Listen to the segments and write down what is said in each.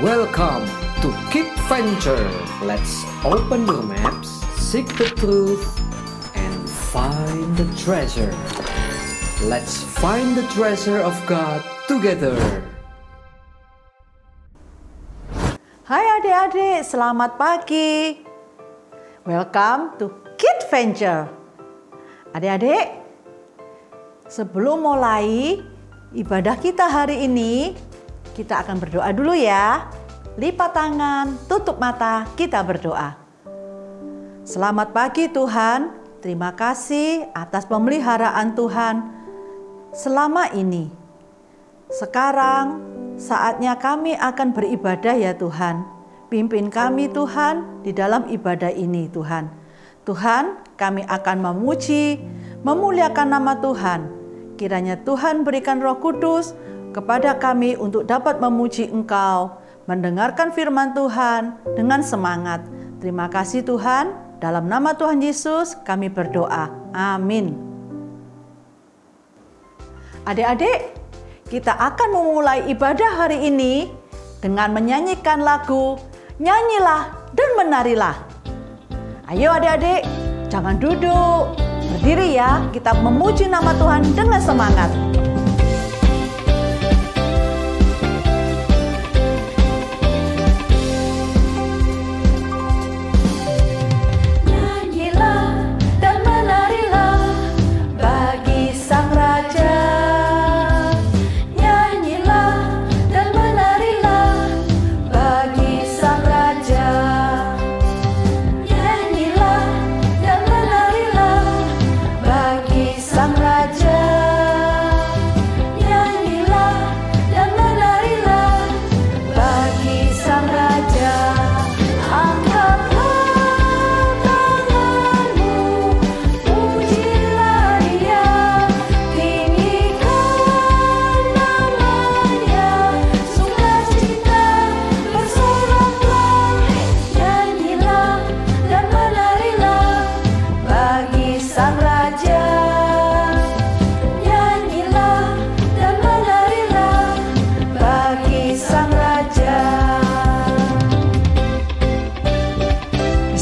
Welcome to Kid Venture. Let's open your maps, seek the truth, and find the treasure. Let's find the treasure of God together. Hai adik-adik, selamat pagi. Welcome to Kid Venture. Adik-adik, sebelum mulai ibadah kita hari ini, kita akan berdoa dulu ya. Lipat tangan, tutup mata, kita berdoa. Selamat pagi Tuhan, terima kasih atas pemeliharaan Tuhan selama ini. Sekarang saatnya kami akan beribadah ya Tuhan. Pimpin kami Tuhan di dalam ibadah ini Tuhan. Tuhan, kami akan memuji, memuliakan nama Tuhan. Kiranya Tuhan berikan Roh Kudus kepada kami untuk dapat memuji Engkau, mendengarkan firman Tuhan dengan semangat. Terima kasih Tuhan, dalam nama Tuhan Yesus kami berdoa. Amin. Adik-adik, kita akan memulai ibadah hari ini dengan menyanyikan lagu Nyanyilah dan Menarilah. Ayo adik-adik, jangan duduk, berdiri ya, kita memuji nama Tuhan dengan semangat.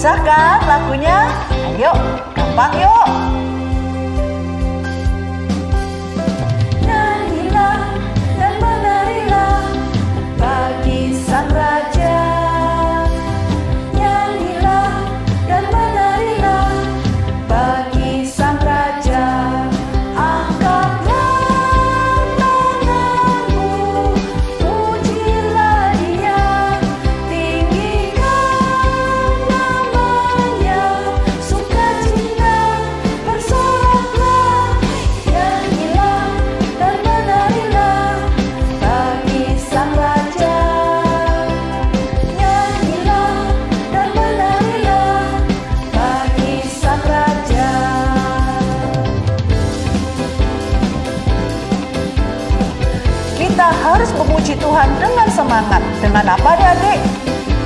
Bisa kan lagunya? Ayo, gampang yuk. Nyanyilah dan menarilah bagi Sang Raja. Nyanyilah dan menarilah bagi Sang Raja. Angkatlah tanganmu, pujilah Dia, tinggikan harus memuji Tuhan dengan semangat. Dengan apa adik-adik?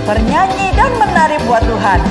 Bernyanyi dan menari buat Tuhan.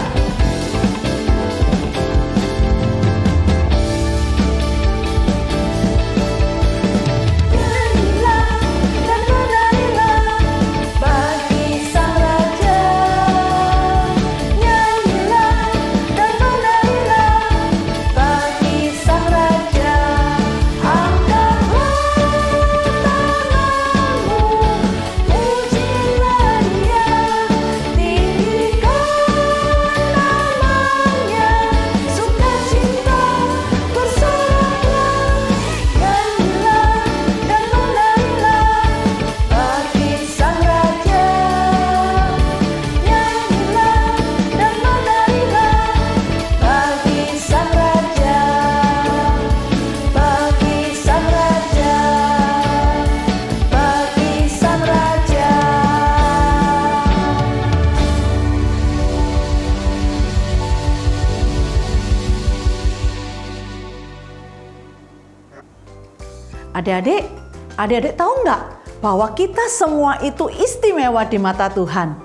Adik-adik tahu nggak bahwa kita semua itu istimewa di mata Tuhan?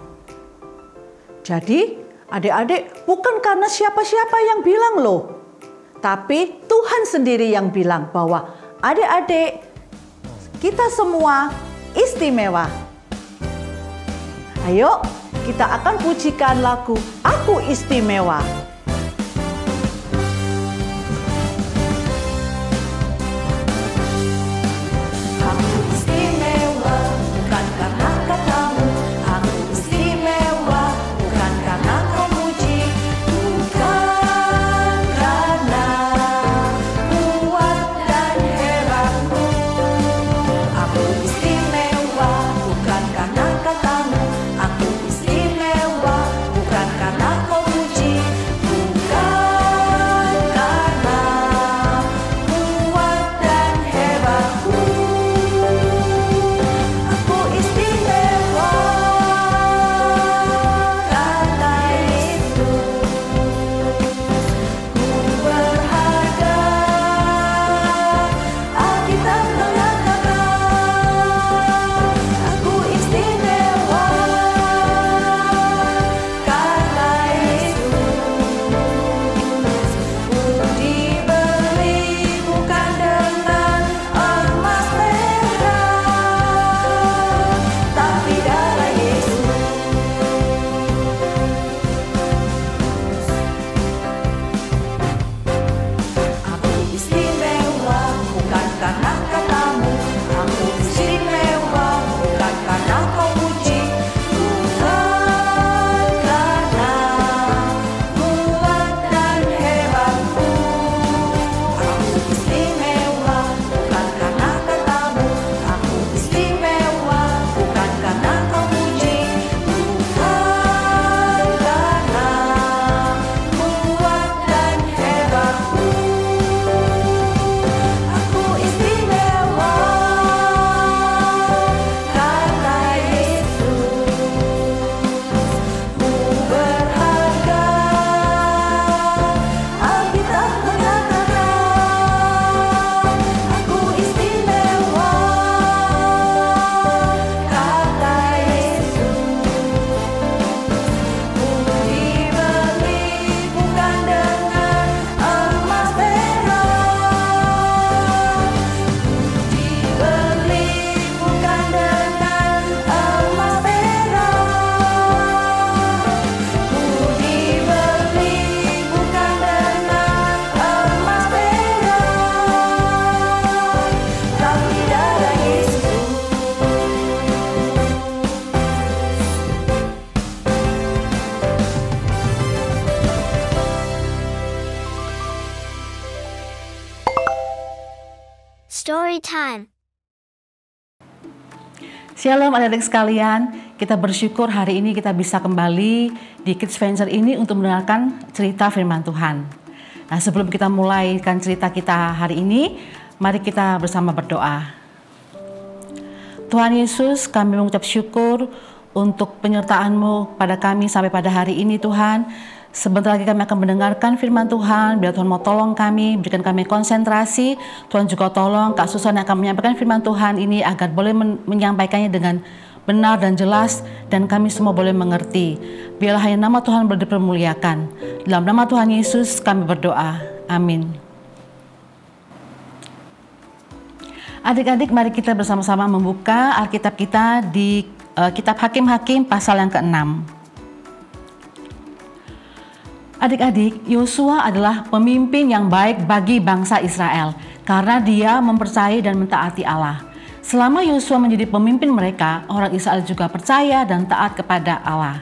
Jadi, adik-adik bukan karena siapa-siapa yang bilang loh, tapi Tuhan sendiri yang bilang bahwa adik-adik kita semua istimewa. Ayo, kita akan pujikan lagu Aku Istimewa. Aku istimewa bukan karena katamu, aku istimewa bukan karena kau muji, bukan karena kuat dan hebatku. Aku istimewa bukan karena katamu, aku istimewa bukan karena kau muji, bukan karena kuat dan hebatku. Aku istimewa karena itu ku berharga. Alkitab mengatakan aku istimewa karena itu ku dibeli bukan dengan emas perak, tapi darah Yesus. Aku istimewa bukan karena katamu, aku istimewa bukan karena kau muji, bukan karena kuat dan hebatku. Aku istimewa bukan karena katamu, aku istimewa bukan karena kau muji, bukan karena kuat dan hebatku. Aku istimewa karena Yesus, ku berharga. Alkitab mengatakan aku istimewa karena Yesus, ku dibeli bukan dengan emas perak, dibeli bukan dengan emas perak, ku dibeli bukan dengan emas perak, tapi darah Yesus. Story time. Shalom adik-adik sekalian, kita bersyukur hari ini kita bisa kembali di Kids Venture ini untuk mendengarkan cerita firman Tuhan. Nah, sebelum kita mulaikan cerita kita hari ini, mari kita bersama berdoa. Tuhan Yesus, kami mengucap syukur untuk penyertaan-Mu pada kami sampai pada hari ini Tuhan. Sebentar lagi kami akan mendengarkan firman Tuhan. Bila Tuhan mau tolong kami, berikan kami konsentrasi. Tuhan juga tolong Kak Susan yang akan menyampaikan firman Tuhan ini agar boleh menyampaikannya dengan benar dan jelas, dan kami semua boleh mengerti. Biarlah hanya nama Tuhan boleh dipermuliakan. Dalam nama Tuhan Yesus kami berdoa. Amin. Adik-adik, mari kita bersama-sama membuka Alkitab kita di Kitab Hakim-Hakim pasal yang ke-6. Adik-adik, Yosua adalah pemimpin yang baik bagi bangsa Israel karena dia mempercayai dan mentaati Allah. Selama Yosua menjadi pemimpin mereka, orang Israel juga percaya dan taat kepada Allah.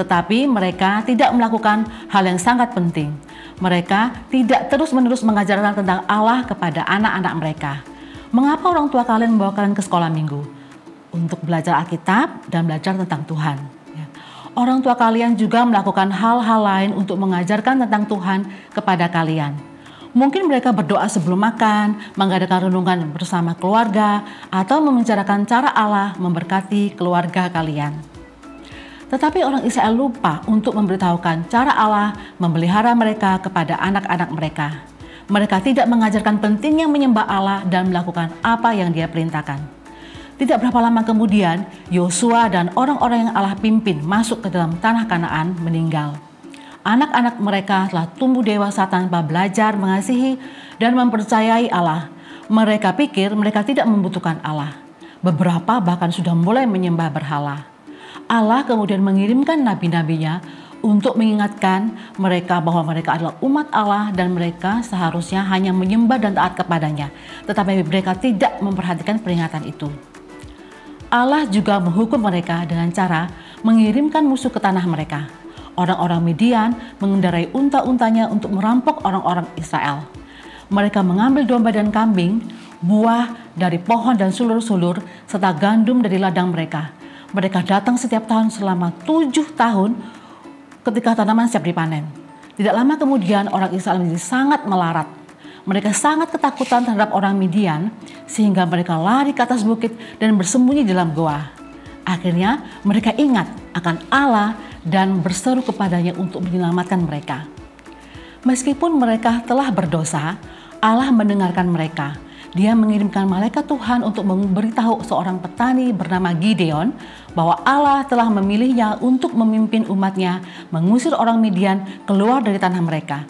Tetapi mereka tidak melakukan hal yang sangat penting. Mereka tidak terus-menerus mengajarkan tentang Allah kepada anak-anak mereka. Mengapa orang tua kalian membawa kalian ke sekolah minggu? Untuk belajar Alkitab dan belajar tentang Tuhan. Orang tua kalian juga melakukan hal-hal lain untuk mengajarkan tentang Tuhan kepada kalian. Mungkin mereka berdoa sebelum makan, mengadakan renungan bersama keluarga, atau membicarakan cara Allah memberkati keluarga kalian. Tetapi orang Israel lupa untuk memberitahukan cara Allah memelihara mereka kepada anak-anak mereka. Mereka tidak mengajarkan pentingnya menyembah Allah dan melakukan apa yang Dia perintahkan. Tidak berapa lama kemudian, Yosua dan orang-orang yang Allah pimpin masuk ke dalam tanah Kanaan meninggal. Anak-anak mereka telah tumbuh dewasa tanpa belajar mengasihi dan mempercayai Allah. Mereka pikir mereka tidak membutuhkan Allah. Beberapa bahkan sudah mulai menyembah berhala. Allah kemudian mengirimkan nabi-nabinya untuk mengingatkan mereka bahwa mereka adalah umat Allah dan mereka seharusnya hanya menyembah dan taat kepadanya. Tetapi mereka tidak memperhatikan peringatan itu. Allah juga menghukum mereka dengan cara mengirimkan musuh ke tanah mereka. Orang-orang Midian mengendarai unta-untanya untuk merampok orang-orang Israel. Mereka mengambil domba dan kambing, buah dari pohon dan sulur-sulur, serta gandum dari ladang mereka. Mereka datang setiap tahun selama 7 tahun ketika tanaman siap dipanen. Tidak lama kemudian orang Israel menjadi sangat melarat. Mereka sangat ketakutan terhadap orang Midian sehingga mereka lari ke atas bukit dan bersembunyi di dalam goa. Akhirnya mereka ingat akan Allah dan berseru kepadanya untuk menyelamatkan mereka. Meskipun mereka telah berdosa, Allah mendengarkan mereka. Dia mengirimkan malaikat Tuhan untuk memberitahu seorang petani bernama Gideon bahwa Allah telah memilihnya untuk memimpin umatnya mengusir orang Midian keluar dari tanah mereka.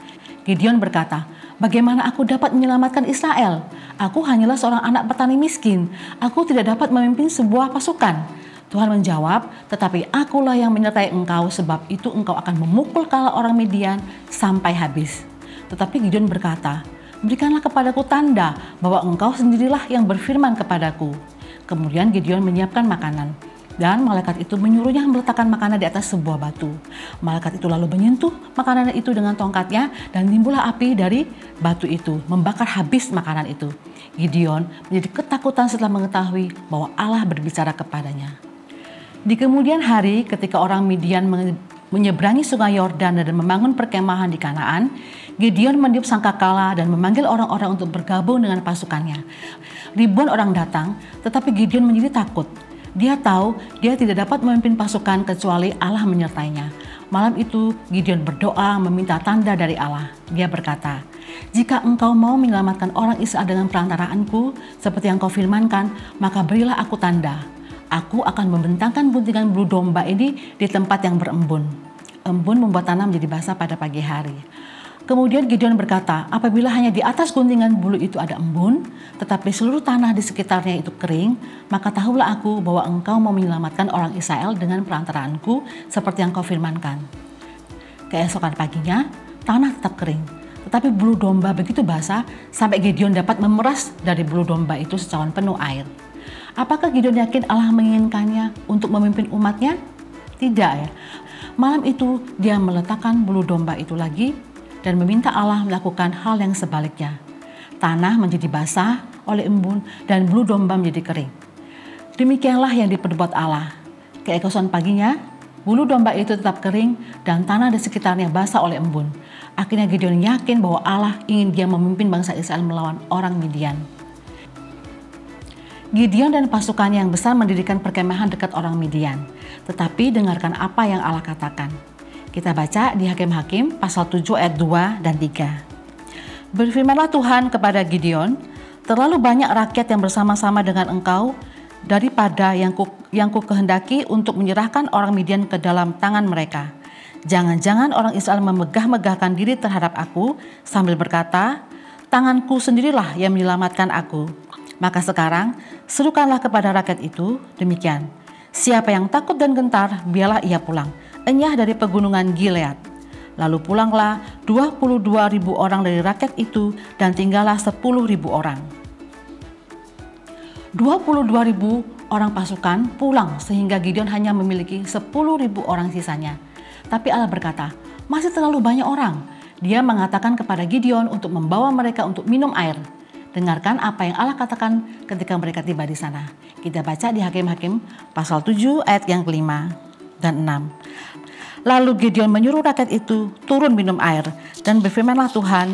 Gideon berkata, "Bagaimana aku dapat menyelamatkan Israel? Aku hanyalah seorang anak petani miskin. Aku tidak dapat memimpin sebuah pasukan." Tuhan menjawab, "Tetapi akulah yang menyertai engkau, sebab itu engkau akan memukul kepala orang Midian sampai habis." Tetapi Gideon berkata, "Berikanlah kepadaku tanda bahwa engkau sendirilah yang berfirman kepadaku." Kemudian Gideon menyiapkan makanan, dan malaikat itu menyuruhnya meletakkan makanan di atas sebuah batu. Malaikat itu lalu menyentuh makanan itu dengan tongkatnya, dan timbullah api dari batu itu, membakar habis makanan itu. Gideon menjadi ketakutan setelah mengetahui bahwa Allah berbicara kepadanya. Di kemudian hari, ketika orang Midian menyeberangi sungai Yordan dan membangun perkemahan di Kanaan, Gideon meniup sangkakala dan memanggil orang-orang untuk bergabung dengan pasukannya. Ribuan orang datang, tetapi Gideon menjadi takut. Dia tahu dia tidak dapat memimpin pasukan kecuali Allah menyertainya. Malam itu Gideon berdoa meminta tanda dari Allah. Dia berkata, "Jika engkau mau menyelamatkan orang Israel dengan perantaraanku, seperti yang kau firmankan, maka berilah aku tanda. Aku akan membentangkan guntingan bulu domba ini di tempat yang berembun." Embun membuat tanah menjadi basah pada pagi hari. Kemudian Gideon berkata, "Apabila hanya di atas guntingan bulu itu ada embun, tetapi seluruh tanah di sekitarnya itu kering, maka tahulah aku bahwa engkau mau menyelamatkan orang Israel dengan perantaraanku seperti yang kau firmankan." Keesokan paginya, tanah tetap kering. Tetapi bulu domba begitu basah sampai Gideon dapat memeras dari bulu domba itu secawan penuh air. Apakah Gideon yakin Allah menginginkannya untuk memimpin umatnya? Tidak ya. Malam itu dia meletakkan bulu domba itu lagi dan meminta Allah melakukan hal yang sebaliknya. Tanah menjadi basah oleh embun dan bulu domba menjadi kering. Demikianlah yang diperbuat Allah. Keesokan paginya, bulu domba itu tetap kering dan tanah di sekitarnya basah oleh embun. Akhirnya Gideon yakin bahwa Allah ingin dia memimpin bangsa Israel melawan orang Midian. Gideon dan pasukannya yang besar mendirikan perkemahan dekat orang Midian. Tetapi dengarkan apa yang Allah katakan. Kita baca di Hakim-Hakim pasal 7 ayat 2 dan 3. "Berfirmanlah Tuhan kepada Gideon, terlalu banyak rakyat yang bersama-sama dengan engkau daripada yang ku kehendaki untuk menyerahkan orang Midian ke dalam tangan mereka. Jangan-jangan orang Israel memegah-megahkan diri terhadap aku sambil berkata, tanganku sendirilah yang menyelamatkan aku. Maka sekarang serukanlah kepada rakyat itu demikian. Siapa yang takut dan gentar, biarlah ia pulang, enyah dari pegunungan Gilead. Lalu pulanglah 22.000 orang dari rakyat itu dan tinggallah 10.000 orang. 22.000 orang pasukan pulang sehingga Gideon hanya memiliki 10.000 orang sisanya. Tapi Allah berkata, masih terlalu banyak orang. Dia mengatakan kepada Gideon untuk membawa mereka untuk minum air. Dengarkan apa yang Allah katakan ketika mereka tiba di sana. Kita baca di Hakim-Hakim pasal 7 ayat yang ke-5 dan 6. Lalu Gideon menyuruh rakyat itu turun minum air dan berfirmanlah Tuhan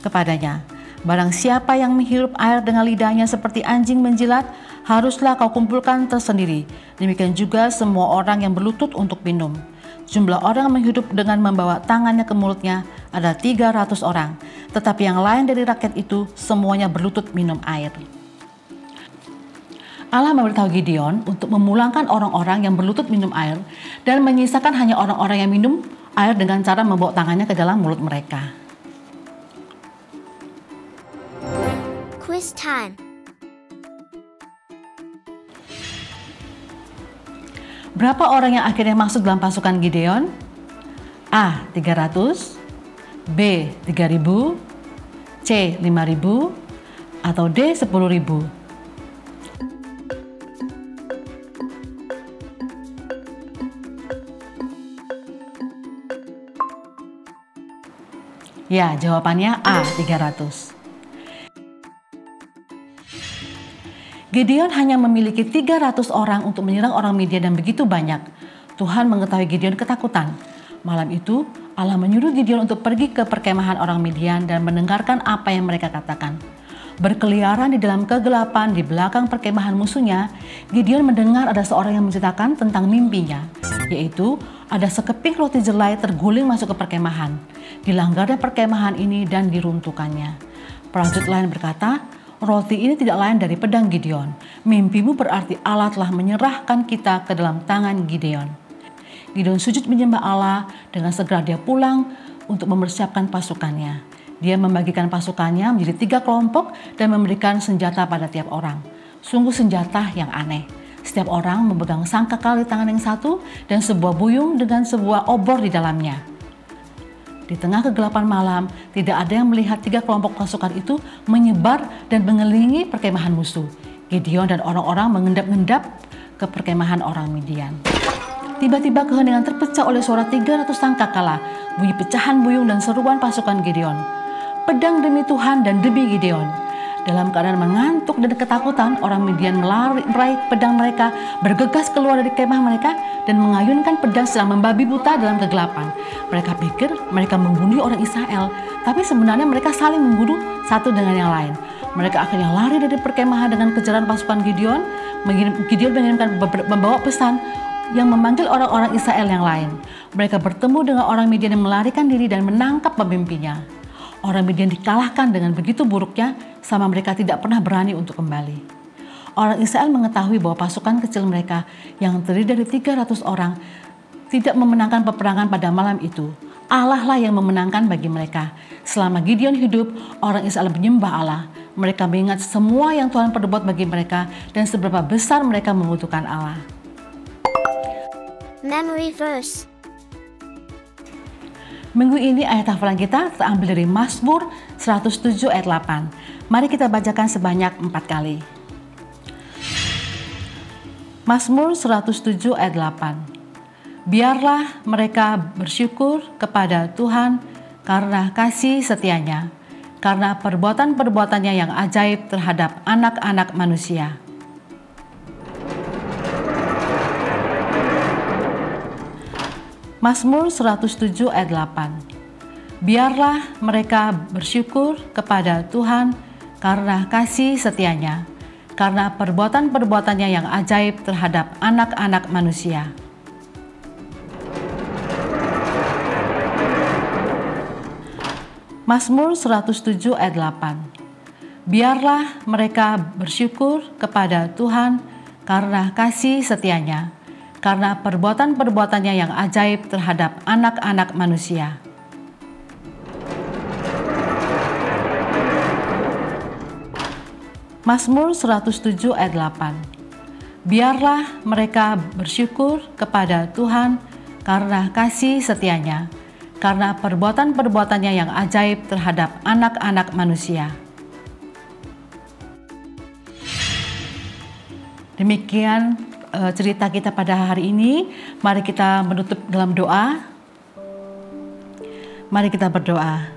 kepadanya, barang siapa yang menghirup air dengan lidahnya seperti anjing menjilat, haruslah kau kumpulkan tersendiri. Demikian juga semua orang yang berlutut untuk minum. Jumlah orang yang menghirup dengan membawa tangannya ke mulutnya ada 300 orang. Tetapi yang lain dari rakyat itu semuanya berlutut minum air. Allah memberitahu Gideon untuk memulangkan orang-orang yang berlutut minum air dan menyisakan hanya orang-orang yang minum air dengan cara membawa tangannya ke dalam mulut mereka. Quiz time. Berapa orang yang akhirnya masuk dalam pasukan Gideon? A. 300, B. 3.000, C. 5.000, atau D. 10.000? Ya, jawabannya A. 300. Gideon hanya memiliki 300 orang untuk menyerang orang Midian dan begitu banyak. Tuhan mengetahui Gideon ketakutan. Malam itu, Allah menyuruh Gideon untuk pergi ke perkemahan orang Midian dan mendengarkan apa yang mereka katakan. Berkeliaran di dalam kegelapan di belakang perkemahan musuhnya, Gideon mendengar ada seorang yang menceritakan tentang mimpinya, yaitu ada sekeping roti jelai terguling masuk ke perkemahan. Dilanggarnya perkemahan ini dan diruntuhkannya. Prajurit lain berkata, roti ini tidak lain dari pedang Gideon. Mimpimu berarti Allah telah menyerahkan kita ke dalam tangan Gideon. Gideon sujud menyembah Allah, dengan segera dia pulang untuk mempersiapkan pasukannya. Dia membagikan pasukannya menjadi 3 kelompok dan memberikan senjata pada tiap orang. Sungguh senjata yang aneh. Setiap orang memegang sangkakal di tangan yang satu dan sebuah buyung dengan sebuah obor di dalamnya. Di tengah kegelapan malam, tidak ada yang melihat 3 kelompok pasukan itu menyebar dan mengelilingi perkemahan musuh. Gideon dan orang-orang mengendap-endap ke perkemahan orang Midian. Tiba-tiba keheningan terpecah oleh suara 300 sangkakala, bunyi pecahan buyung dan seruan pasukan Gideon. Pedang demi Tuhan dan demi Gideon. Dalam keadaan mengantuk dan ketakutan, orang Midian meraih pedang mereka, bergegas keluar dari kemah mereka, dan mengayunkan pedang sedang membabi buta dalam kegelapan. Mereka pikir mereka membunuh orang Israel, tapi sebenarnya mereka saling membunuh satu dengan yang lain. Mereka akhirnya lari dari perkemahan dengan kejaran pasukan Gideon. Gideon mengirimkan membawa pesan yang memanggil orang-orang Israel yang lain. Mereka bertemu dengan orang Midian yang melarikan diri dan menangkap pemimpinnya. Orang Midian dikalahkan dengan begitu buruknya, sama mereka tidak pernah berani untuk kembali. Orang Israel mengetahui bahwa pasukan kecil mereka yang terdiri dari 300 orang tidak memenangkan peperangan pada malam itu. Allah lah yang memenangkan bagi mereka. Selama Gideon hidup, orang Israel menyembah Allah. Mereka mengingat semua yang Tuhan perbuat bagi mereka dan seberapa besar mereka membutuhkan Allah. Memory verse. Minggu ini ayat hafalan kita terambil dari Mazmur 107 ayat 8. Mari kita bacakan sebanyak 4 kali. Mazmur 107 ayat 8. Biarlah mereka bersyukur kepada Tuhan karena kasih setianya, karena perbuatan-perbuatannya yang ajaib terhadap anak-anak manusia. Mazmur 107 ayat 8. Biarlah mereka bersyukur kepada Tuhan karena kasih setianya, karena perbuatan-perbuatannya yang ajaib terhadap anak-anak manusia. Mazmur 107 ayat 8. Biarlah mereka bersyukur kepada Tuhan karena kasih setianya, karena perbuatan-perbuatannya yang ajaib terhadap anak-anak manusia. Mazmur 107 ayat 8. Biarlah mereka bersyukur kepada Tuhan karena kasih setianya, karena perbuatan-perbuatannya yang ajaib terhadap anak-anak manusia. Demikian cerita kita pada hari ini. Mari kita menutup dalam doa. Mari kita berdoa.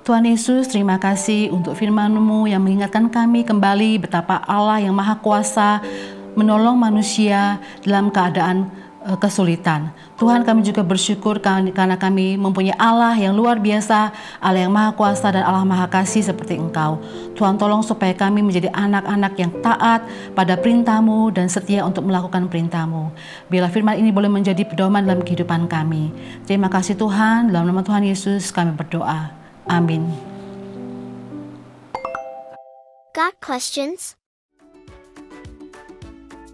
Tuhan Yesus, terima kasih untuk firman-Mu yang mengingatkan kami kembali betapa Allah yang Maha Kuasa menolong manusia dalam keadaan kesulitan. Tuhan, kami juga bersyukur karena kami mempunyai Allah yang luar biasa, Allah yang Maha Kuasa dan Allah Maha Kasih seperti Engkau. Tuhan, tolong supaya kami menjadi anak-anak yang taat pada perintah-Mu dan setia untuk melakukan perintah-Mu. Biarlah firman ini boleh menjadi pedoman dalam kehidupan kami. Terima kasih Tuhan, dalam nama Tuhan Yesus kami berdoa. Amin. Got questions?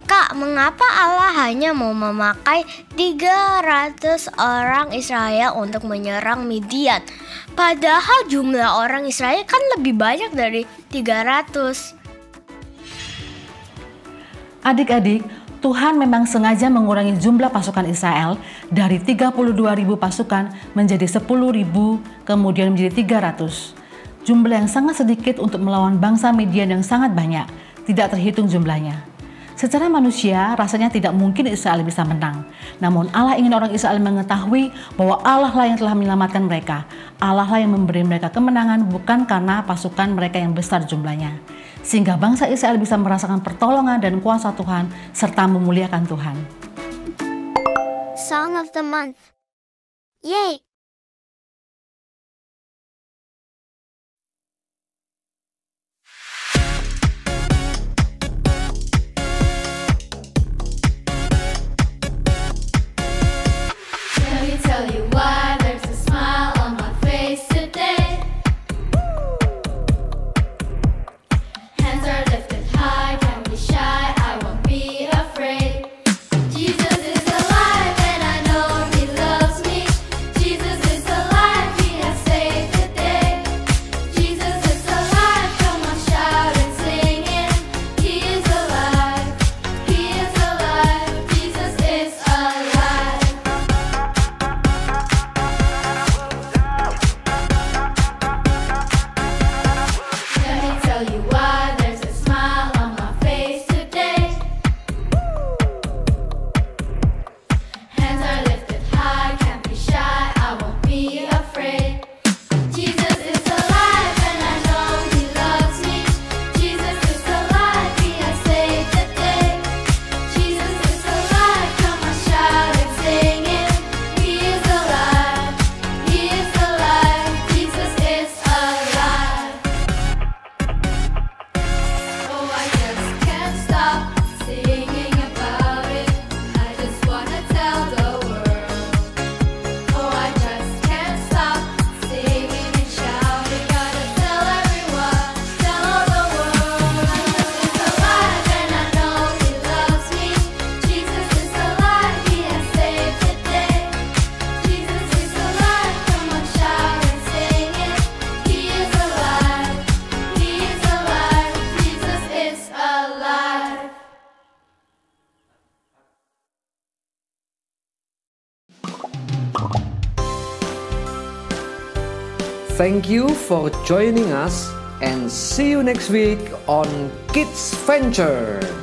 Kak, mengapa Allah hanya mau memakai 300 orang Israel untuk menyerang Midian? Padahal jumlah orang Israel kan lebih banyak dari 300. Adik-adik, Tuhan memang sengaja mengurangi jumlah pasukan Israel dari 32.000 pasukan menjadi 10.000, kemudian menjadi 300. Jumlah yang sangat sedikit untuk melawan bangsa Midian yang sangat banyak, tidak terhitung jumlahnya. Secara manusia, rasanya tidak mungkin Israel bisa menang. Namun Allah ingin orang Israel mengetahui bahwa Allah lah yang telah menyelamatkan mereka. Allah lah yang memberi mereka kemenangan, bukan karena pasukan mereka yang besar jumlahnya. Sehingga bangsa Israel bisa merasakan pertolongan dan kuasa Tuhan, serta memuliakan Tuhan. Song of the Month. Yay! Thank you for joining us and see you next week on Kids Venture.